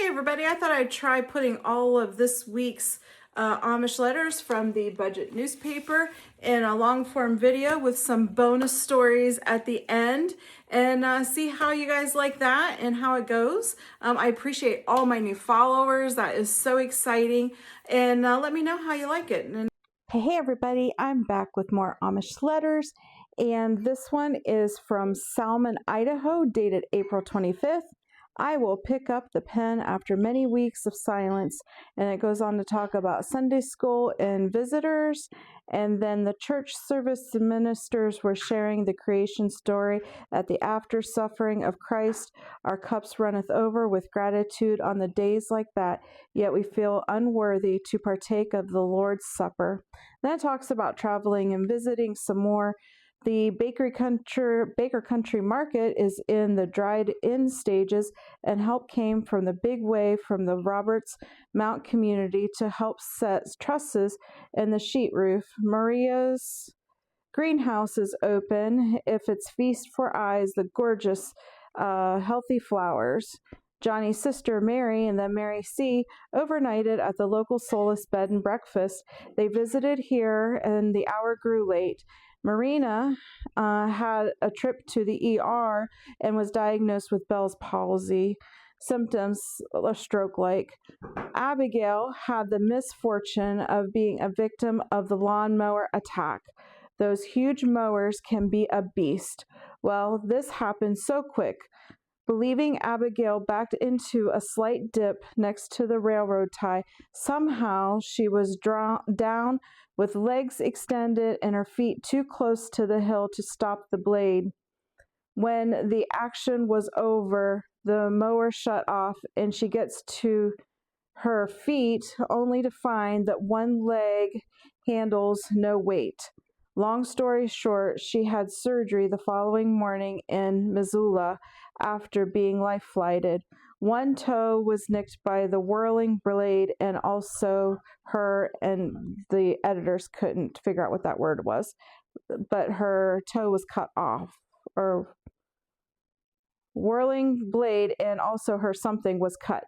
everybody, I thought I'd try putting all of this week's Amish letters from the budget newspaper in a long form video with some bonus stories at the end, and see how you guys like that and how it goes. I appreciate all my new followers. That is so exciting, and let me know how you like it. Hey everybody, I'm back with more Amish letters, and this one is from Salmon, Idaho, dated April 25th. I will pick up the pen after many weeks of silence. And it goes on to talk about Sunday school and visitors. And then the church service ministers were sharing the creation story at the after suffering of Christ. Our cups runneth over with gratitude on the days like that, yet we feel unworthy to partake of the Lord's Supper. Then it talks about traveling and visiting some more. The Baker Country Market is in the dried-in stages, and help came from the big wave from the Roberts Mount community to help set trusses in the sheet roof. Maria's greenhouse is open. If it's feast for eyes, the gorgeous, healthy flowers. Johnny's sister Mary and then Mary C. overnighted at the local Solace bed and breakfast. They visited here, and the hour grew late. Marina had a trip to the ER and was diagnosed with Bell's palsy, symptoms a stroke-like. Abigail had the misfortune of being a victim of the lawnmower attack. Those huge mowers can be a beast. Well, this happened so quick. Believing Abigail backed into a slight dip next to the railroad tie, somehow she was down with legs extended and her feet too close to the hill to stop the blade. When the action was over, the mower shut off and she gets to her feet only to find that one leg handles no weight. Long story short, she had surgery the following morning in Missoula after being life-flighted. One toe was nicked by the whirling blade, and also her and the editors couldn't figure out what that word was, but her toe was cut off, or whirling blade, and also her something was cut.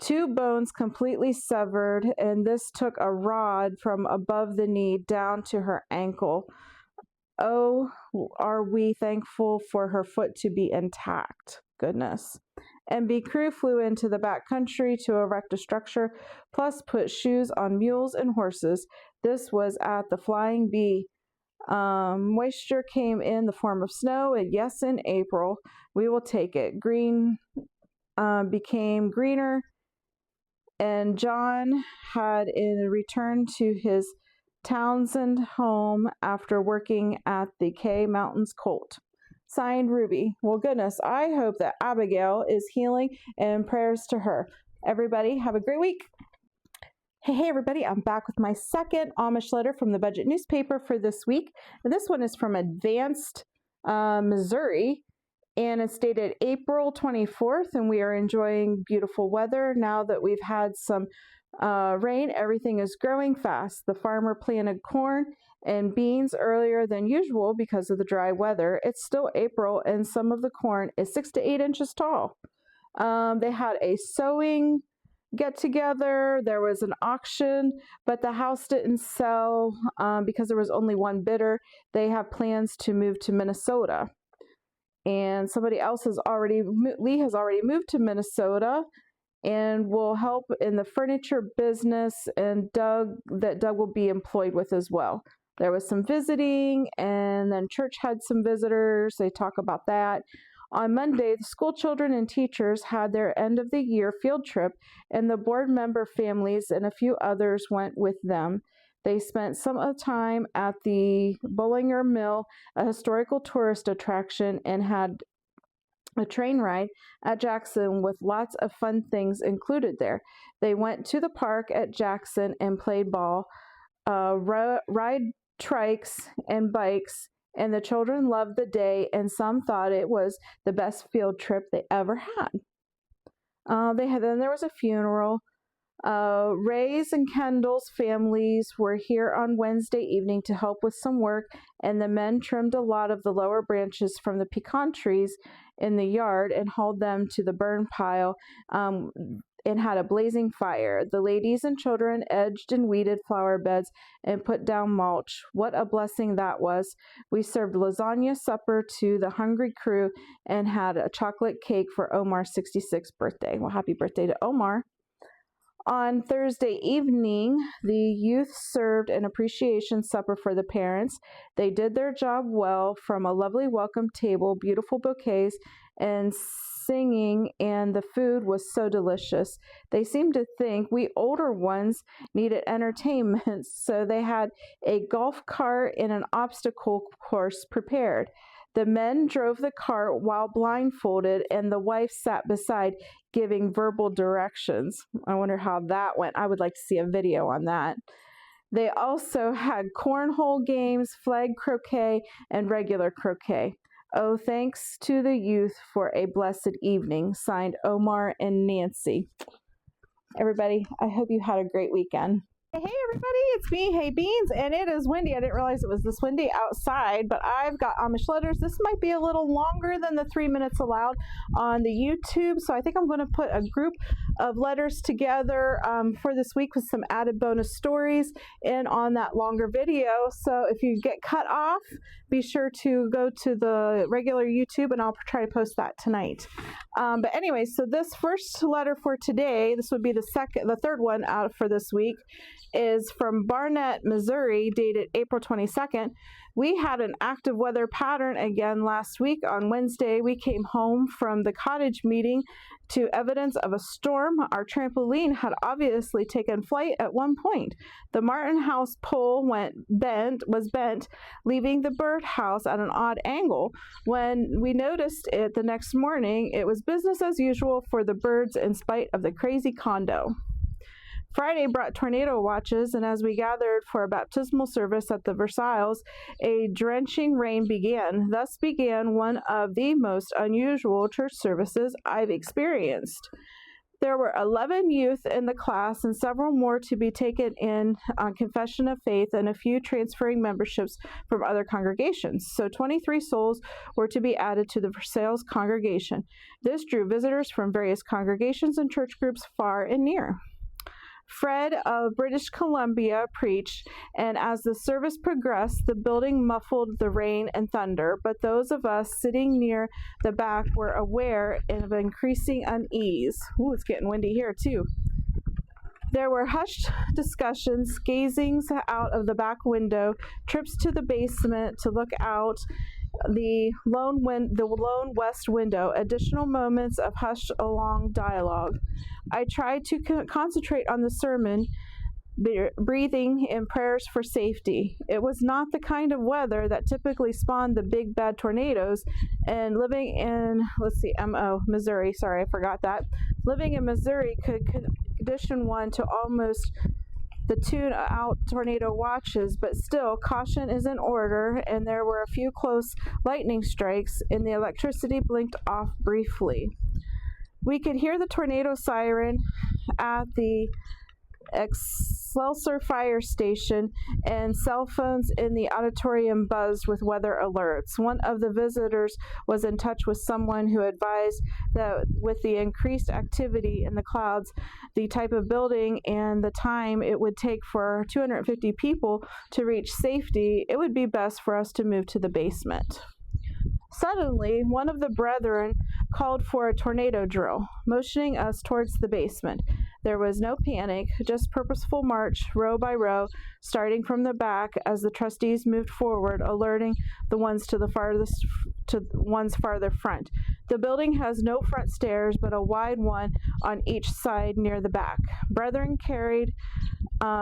Two bones completely severed, and this took a rod from above the knee down to her ankle. Oh, are we thankful for her foot to be intact. Goodness. MB crew flew into the back country to erect a structure, plus put shoes on mules and horses. This was at the Flying Bee. Moisture came in the form of snow, and yes, in April. We will take it. Green became greener, and John had returned to his Townsend home after working at the K Mountains Colt. Signed, Ruby. Well, goodness, I hope that Abigail is healing, and prayers to her. Everybody, have a great week. Hey, everybody, I'm back with my second Amish letter from the budget newspaper for this week. And this one is from Advanced, Missouri, and it's dated April 24th, and we are enjoying beautiful weather. Now that we've had some rain, everything is growing fast. The farmer planted corn and beans earlier than usual because of the dry weather. It's still April, and some of the corn is 6 to 8 inches tall. They had a sewing get together. There was an auction, but the house didn't sell because there was only one bidder. They have plans to move to Minnesota, and somebody else Lee has already moved to Minnesota and will help in the furniture business, and Doug will be employed with as well. There was some visiting, and then church had some visitors. They talk about that. On Monday, the school children and teachers had their end of the year field trip, and the board member families and a few others went with them. They spent some of the time at the Bollinger Mill, a historical tourist attraction, and had a train ride at Jackson with lots of fun things included there. They went to the park at Jackson and played ball, ride trikes and bikes, and the children loved the day, and some thought it was the best field trip they ever had. Then there was a funeral. Ray's and Kendall's families were here on Wednesday evening to help with some work, and the men trimmed a lot of the lower branches from the pecan trees in the yard and hauled them to the burn pile. and had a blazing fire. The ladies and children edged and weeded flower beds and put down mulch. What a blessing that was. We served lasagna supper to the hungry crew and had a chocolate cake for Omar's 66th birthday. Well, happy birthday to Omar. On Thursday evening, the youth served an appreciation supper for the parents. They did their job well, from a lovely welcome table, beautiful bouquets, and singing, and the food was so delicious. They seemed to think we older ones needed entertainment, so they had a golf cart and an obstacle course prepared. The men drove the cart while blindfolded, and the wife sat beside, giving verbal directions. I wonder how that went. I would like to see a video on that. They also had cornhole games, flag croquet, and regular croquet. Oh, thanks to the youth for a blessed evening. Signed, Omar and Nancy. Everybody, I hope you had a great weekend. Hey everybody, it's me, Hey Beans, and it is windy. I didn't realize it was this windy outside, but I've got Amish Letters. This might be a little longer than the 3 minutes allowed on the YouTube, so I think I'm going to put a group of letters together for this week with some added bonus stories in on that longer video. So if you get cut off, be sure to go to the regular YouTube, and I'll try to post that tonight. But anyway, so this first letter for today, this would be the third one out for this week, is from Barnett, Missouri, dated April 22nd. We had an active weather pattern again last week. On Wednesday, we came home from the cottage meeting to evidence of a storm. Our trampoline had obviously taken flight at one point. The Martin house pole was bent, leaving the birdhouse at an odd angle. When we noticed it the next morning, it was business as usual for the birds in spite of the crazy condo. Friday brought tornado watches, and as we gathered for a baptismal service at the Versailles, a drenching rain began. Thus began one of the most unusual church services I've experienced. There were 11 youth in the class and several more to be taken in on confession of faith, and a few transferring memberships from other congregations. So 23 souls were to be added to the Versailles congregation. This drew visitors from various congregations and church groups far and near. Fred of British Columbia preached, and as the service progressed, the building muffled the rain and thunder, but those of us sitting near the back were aware of increasing unease. Ooh, it's getting windy here too. There were hushed discussions, gazings out of the back window, trips to the basement to look out the lone west window, additional moments of hushed along dialogue. I tried to concentrate on the sermon, breathing in prayers for safety. It was not the kind of weather that typically spawned the big bad tornadoes, and living in, Missouri, sorry, I forgot that. Living in Missouri could condition one to almost the tune out tornado watches, but still, caution is in order, and there were a few close lightning strikes, and the electricity blinked off briefly. We could hear the tornado siren at the Excelsior fire station, and cell phones in the auditorium buzzed with weather alerts. One of the visitors was in touch with someone who advised that with the increased activity in the clouds, the type of building, and the time it would take for 250 people to reach safety, it would be best for us to move to the basement. Suddenly, one of the brethren called for a tornado drill, motioning us towards the basement. There was no panic, just purposeful march, row by row, starting from the back as the trustees moved forward, alerting the ones farther front. The building has no front stairs, but a wide one on each side near the back. Brethren carried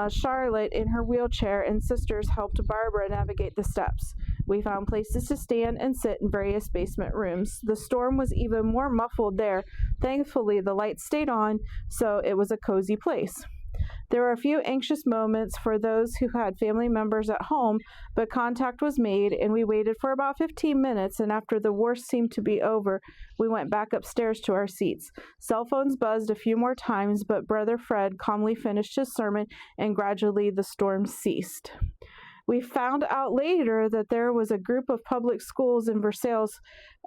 Charlotte in her wheelchair, and sisters helped Barbara navigate the steps. We found places to stand and sit in various basement rooms. The storm was even more muffled there. Thankfully, the lights stayed on, so it was a cozy place. There were a few anxious moments for those who had family members at home, but contact was made, and we waited for about 15 minutes, and after the worst seemed to be over, we went back upstairs to our seats. Cell phones buzzed a few more times, but Brother Fred calmly finished his sermon, and gradually the storm ceased. We found out later that there was a group of public schools in Versailles.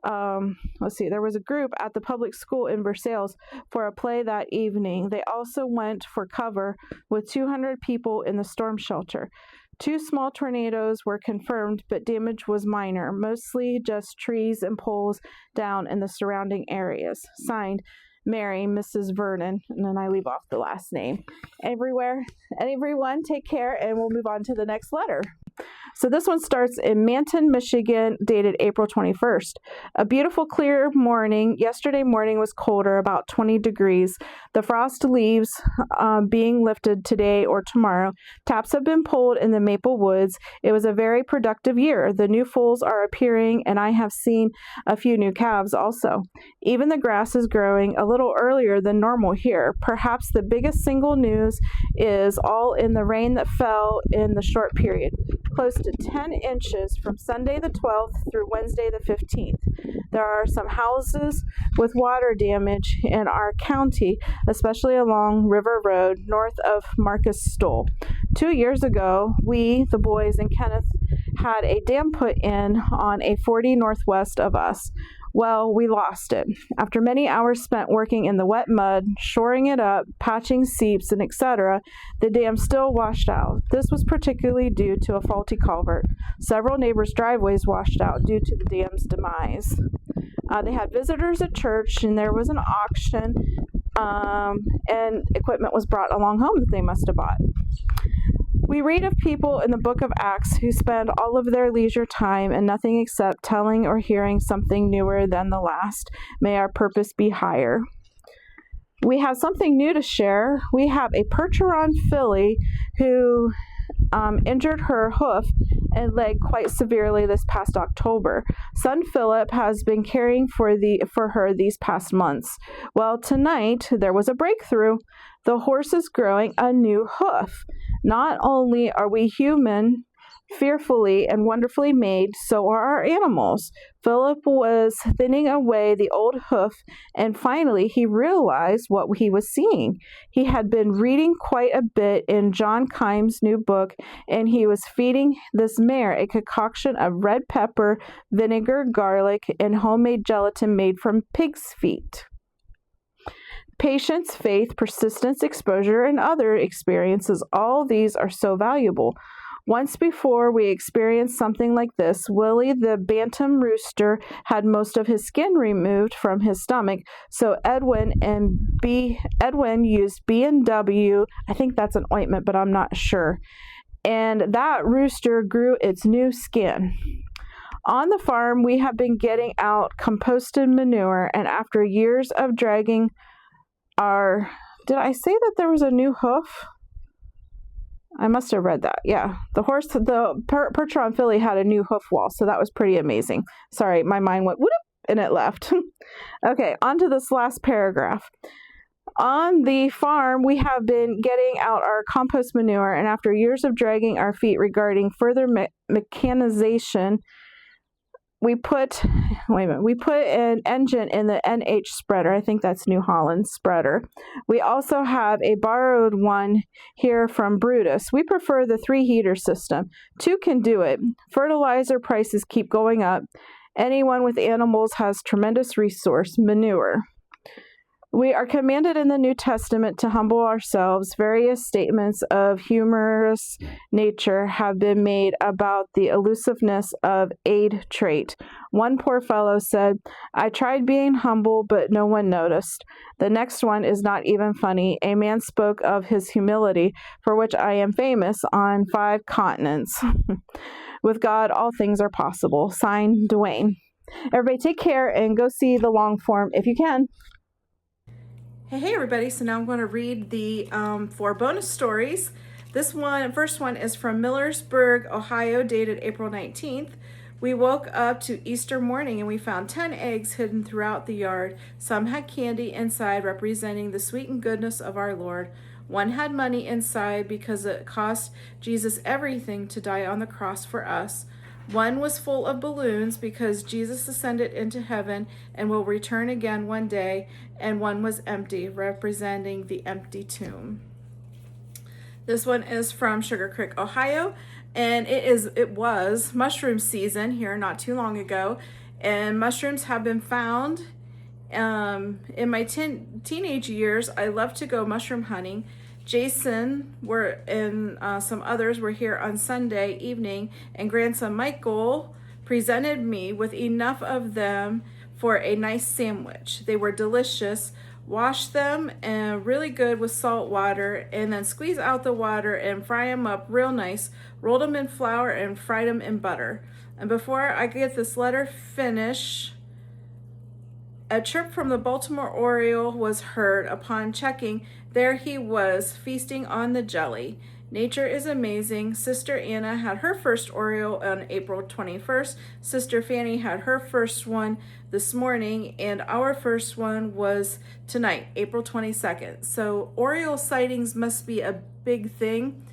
There was a group at the public school in Versailles for a play that evening. They also went for cover with 200 people in the storm shelter. 2 small tornadoes were confirmed, but damage was minor, mostly just trees and poles down in the surrounding areas. Signed, Mary, Mrs. Vernon, and then I leave off the last name. Everyone, take care, and we'll move on to the next letter. So this one starts in Manton, Michigan, dated April 21st. A beautiful clear morning. Yesterday morning was colder, about 20 degrees. The frost leaves being lifted today or tomorrow. Taps have been pulled in the maple woods. It was a very productive year. The new foals are appearing, and I have seen a few new calves also. Even the grass is growing a little earlier than normal here. Perhaps the biggest single news is all in the rain that fell in the short period. Close to 10 inches from Sunday the 12th through Wednesday the 15th. There are some houses with water damage in our county, especially along River Road north of Marcus Stoll. 2 years ago, we, the boys, and Kenneth had a dam put in on a 40 northwest of us. Well, we lost it. After many hours spent working in the wet mud, shoring it up, patching seeps, and etc., the dam still washed out. This was particularly due to a faulty culvert. Several neighbors' driveways washed out due to the dam's demise. They had visitors at church, and there was an auction, and equipment was brought along home that they must have bought. We read of people in the book of Acts who spend all of their leisure time in nothing except telling or hearing something newer than the last. May our purpose be higher. We have something new to share. We have a Percheron filly who injured her hoof and leg quite severely this past October. Son Philip has been caring for her these past months. Well, tonight there was a breakthrough. The horse is growing a new hoof. Not only are we human, fearfully and wonderfully made, so are our animals. Philip was thinning away the old hoof, and finally he realized what he was seeing. He had been reading quite a bit in John Kime's new book, and he was feeding this mare a concoction of red pepper, vinegar, garlic, and homemade gelatin made from pig's feet. Patience, faith, persistence, exposure, and other experiences, all these are so valuable. Once before we experienced something like this, Willie the bantam rooster had most of his skin removed from his stomach, so Edwin used B&W, I think that's an ointment, but I'm not sure, and that rooster grew its new skin. On the farm, we have been getting out composted manure, and after years of dragging did I say that there was a new hoof? I must have read that. Yeah. The Percheron filly had a new hoof wall, so that was pretty amazing. Sorry, my mind went whoop and it left. Okay, on to this last paragraph. On the farm, we have been getting out our compost manure, and after years of dragging our feet regarding further mechanization, we put an engine in the NH spreader. I think that's New Holland spreader. We also have a borrowed one here from Brutus. We prefer the 3-heater system. 2 can do it. Fertilizer prices keep going up. Anyone with animals has tremendous resource, manure. We are commanded in the New Testament to humble ourselves. Various statements of humorous nature have been made about the elusiveness of aid trait. One poor fellow said, "I tried being humble, but no one noticed." The next one is not even funny. A man spoke of his humility, for which I am famous on 5 continents. With God, all things are possible. Signed, Dwayne. Everybody take care and go see the long form if you can. Hey everybody, so now I'm going to read the 4 bonus stories. First one is from Millersburg, Ohio, dated April 19th. We woke up to Easter morning and we found 10 eggs hidden throughout the yard. Some had candy inside representing the sweetened goodness of our Lord. One had money inside because it cost Jesus everything to die on the cross for us. One was full of balloons because Jesus ascended into heaven and will return again one day, and one was empty, representing the empty tomb. This one is from Sugar Creek, Ohio, And it was mushroom season here not too long ago, and mushrooms have been found. In my teenage years, I loved to go mushroom hunting. Jason and some others were here on Sunday evening, and grandson Michael presented me with enough of them for a nice sandwich. They were delicious. Wash them and really good with salt water, and then squeeze out the water and fry them up real nice. Rolled them in flour and fried them in butter. And before I get this letter finished, a chirp from the Baltimore Oriole was heard. Upon checking, there he was, feasting on the jelly. Nature is amazing. Sister Anna had her first Oriole on April 21st. Sister Fanny had her first one this morning, and our first one was tonight, April 22nd. So Oriole sightings must be a big thing.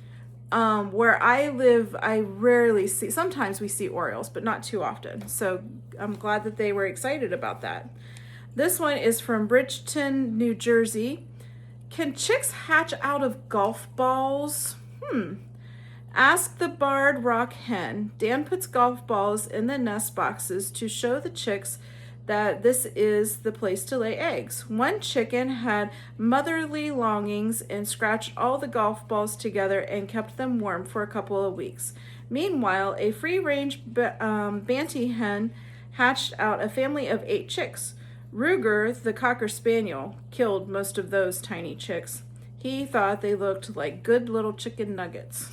Where I live, I rarely see, sometimes we see Orioles, but not too often. So I'm glad that they were excited about that. This one is from Bridgeton, New Jersey. Can chicks hatch out of golf balls? Ask the barred rock hen. Dan puts golf balls in the nest boxes to show the chicks that this is the place to lay eggs. One chicken had motherly longings and scratched all the golf balls together and kept them warm for a couple of weeks. Meanwhile, a free-range Banty hen hatched out a family of 8 chicks. Ruger, the Cocker Spaniel, killed most of those tiny chicks. He thought they looked like good little chicken nuggets.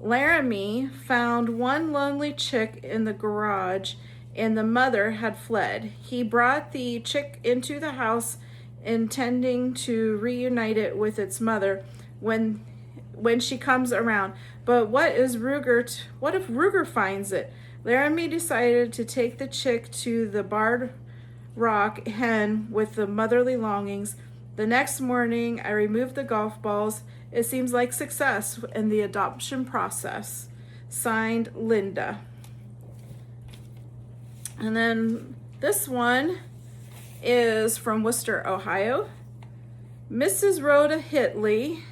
Laramie found one lonely chick in the garage, and the mother had fled. He brought the chick into the house, intending to reunite it with its mother when she comes around. But what if Ruger finds it? Laramie decided to take the chick to the barred rock hen with the motherly longings. The next morning, I removed the golf balls. It seems like success in the adoption process. Signed, Linda. And then this one is from Worcester, Ohio. Mrs. Rhoda Hilty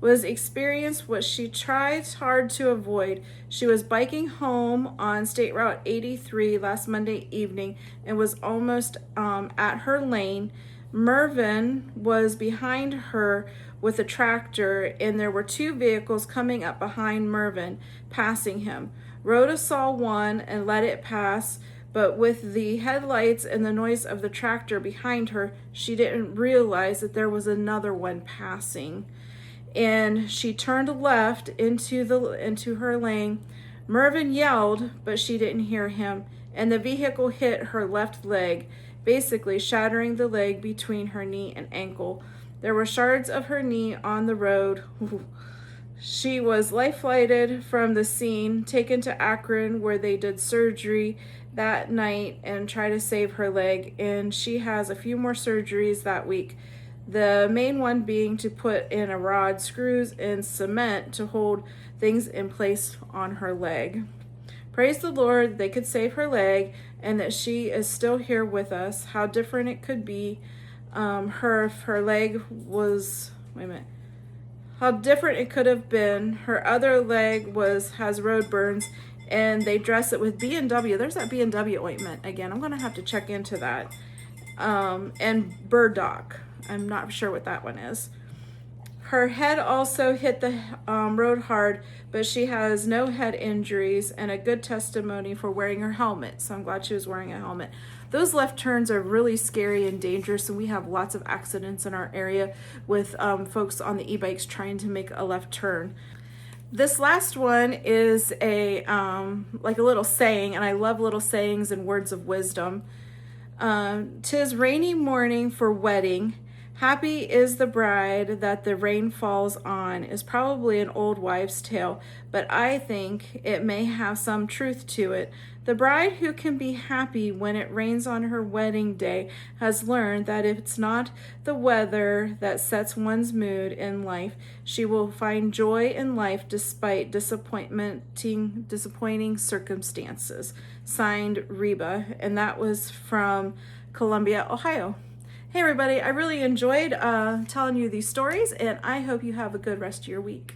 was experienced what she tried hard to avoid. She was biking home on State Route 83 last Monday evening and was almost at her lane. Mervyn was behind her with a tractor, and there were 2 vehicles coming up behind Mervyn, passing him. Rhoda saw one and let it pass, but with the headlights and the noise of the tractor behind her, she didn't realize that there was another one passing. And she turned left into her lane. Mervyn yelled, but she didn't hear him, and the vehicle hit her left leg, basically shattering the leg between her knee and ankle. There were shards of her knee on the road. She was life-flighted from the scene, taken to Akron, where they did surgery that night and tried to save her leg, and she has a few more surgeries that week. The main one being to put in a rod, screws, and cement to hold things in place on her leg. Praise the Lord, they could save her leg and that she is still here with us. How different it could be. Her leg was, how different it could have been. Her other leg has road burns, and they dress it with B&W. There's that B&W ointment again. I'm going to have to check into that. And burdock. I'm not sure what that one is. Her head also hit the road hard, but she has no head injuries and a good testimony for wearing her helmet. So I'm glad she was wearing a helmet. Those left turns are really scary and dangerous, and we have lots of accidents in our area with folks on the e-bikes trying to make a left turn. This last one is like a little saying, and I love little sayings and words of wisdom. 'Tis rainy morning for wedding. Happy is the bride that the rain falls on is probably an old wives' tale, but I think it may have some truth to it. The bride who can be happy when it rains on her wedding day has learned that if it's not the weather that sets one's mood in life, she will find joy in life despite disappointing circumstances. Signed, Reba, and that was from Columbia, Ohio. Hey everybody, I really enjoyed telling you these stories, and I hope you have a good rest of your week.